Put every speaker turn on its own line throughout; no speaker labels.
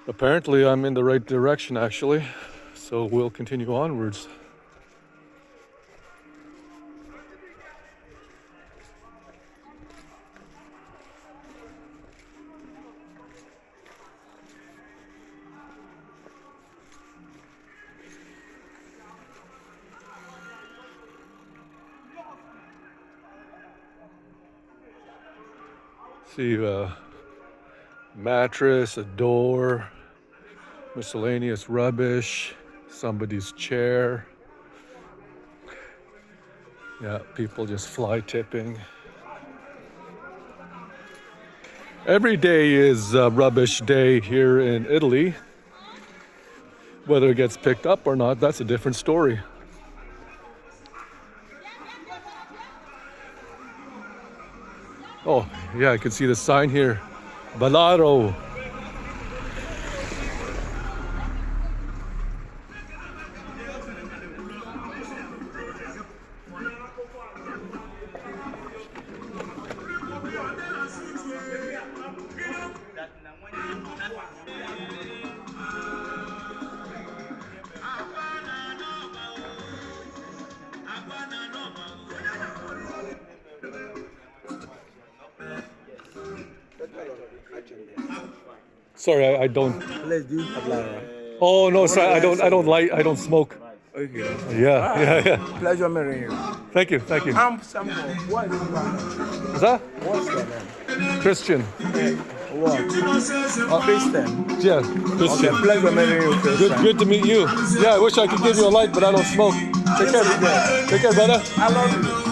Apparently I'm in the right direction actually, so we'll continue onwards. See a mattress, a door, miscellaneous rubbish, somebody's chair. Yeah, people just fly tipping. Every day is a rubbish day here in Italy. Whether it gets picked up or not, that's a different story. Oh, yeah, I can see the sign here. Ballaro. Sorry, I don't.
Let's do Ballaro.
Oh no, sorry, I don't smoke.
Okay.
Yeah.
Pleasure meeting you.
Thank you.
I'm Samuel. What is your
Is that
What's your name?
Christian?
What? Christian.
Yeah,
Okay,
Christian.
pleasure meeting you, Christian.
Good to meet you. Yeah, I wish I could give you a light, but I don't smoke. Take care, brother.
I love you.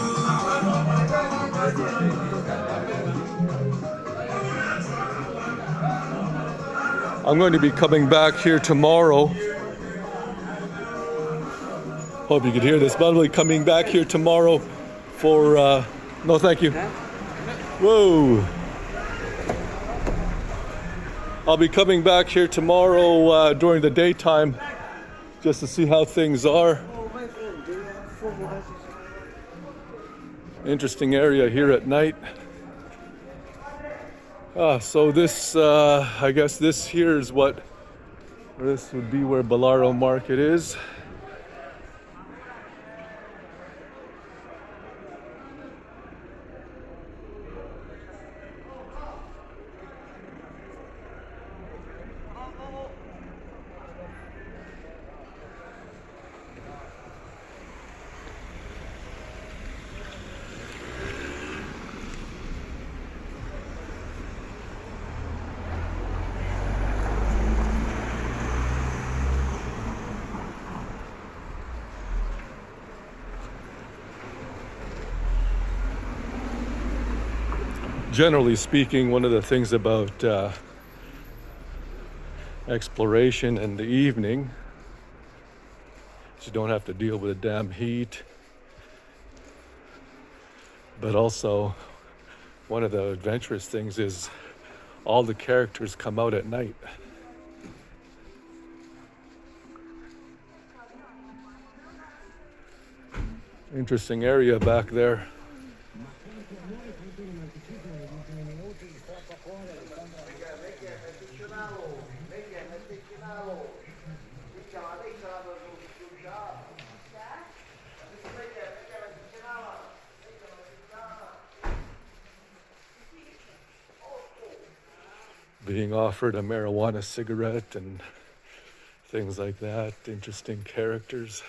I'm going to be coming back here tomorrow. Hope you could hear this. But I'll be coming back here tomorrow for. No, thank you. Whoa. I'll be coming back here tomorrow during the daytime just to see how things are. Interesting area here at night. So this, I guess this here is this would be where Ballaro Market is. Generally speaking, one of the things about exploration in the evening is you don't have to deal with the damn heat. But also, one of the adventurous things is all the characters come out at night. Interesting area back there. Being offered a marijuana cigarette and things like that. Interesting characters.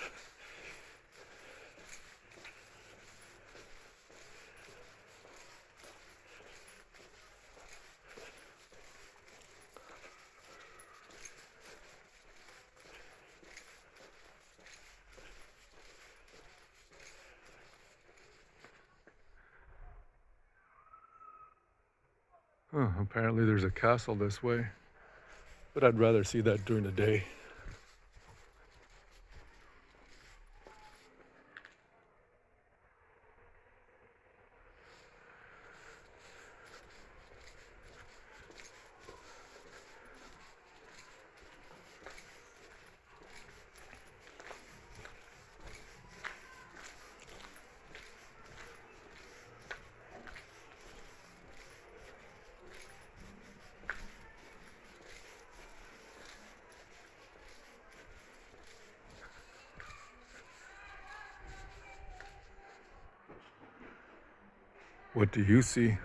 Apparently there's a castle this way, but I'd rather see that during the day. What do you see?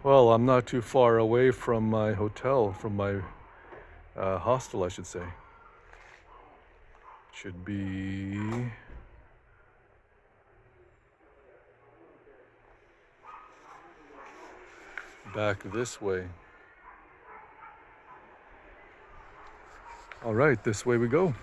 Well, I'm not too far away from my hotel, from my hostel, I should say. Should be back this way. All right, this way we go.